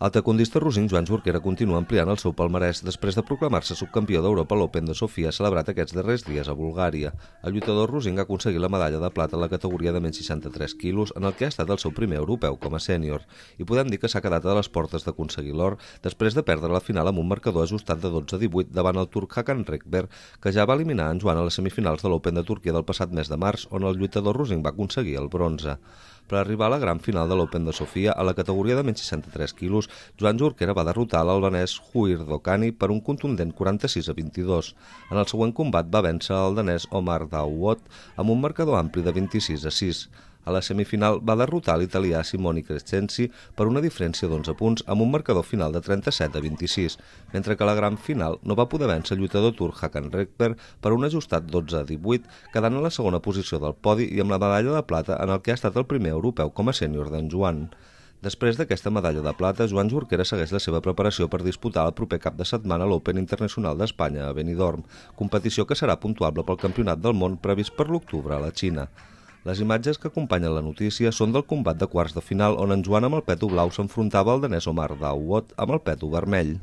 El tacondista rosinc Joan Jorquera continua ampliant el seu palmarès després de proclamar-se subcampió d'Europa a l'Open de Sofia celebrat aquests darrers dies a Bulgària. El lluitador rosinc ha aconseguit la medalla de plata en la categoria de menys 63 quilos, en el que ha estat el seu primer europeu com a sènior, i podem dir que s'ha quedat a les portes d'aconseguir l'or després de perdre la final amb un marcador ajustat de 12-18 davant el turc Hakan Rekber, que ja va eliminar en Joan a les semifinals de l'Open de Turquia del passat mes de març, on el lluitador rosinc va aconseguir el bronze. Per arribar a la gran final de l'Open de Sofia, a la categoria de menys 63 quilos, Joan Jorquera va derrotar l'albanès Huir Dokani per un contundent 46-22. En el següent combat va vèncer el danès Omar Dawood amb un marcador ampli de 26-6. A la semifinal va derrotar l'italià Simone Crescenzi per una diferència d'11 punts amb un marcador final de 37-26, mentre que a la gran final no va poder vèncer el lluitador turc Hakan Rekber per un ajustat 12-18, quedant a la segona posició del podi i amb la medalla de plata en el que ha estat el primer europeu com a sènior d'en Joan. Després d'aquesta medalla de plata, Joan Jorquera segueix la seva preparació per disputar el proper cap de setmana l'Open Internacional d'Espanya a Benidorm, competició que serà puntuable pel Campionat del Món previst per l'octubre a la Xina. Les imatges que acompanyen la notícia són del combat de quarts de final on en Joan amb el peto blau s'enfrontava al danès Omar Dawood amb el peto vermell.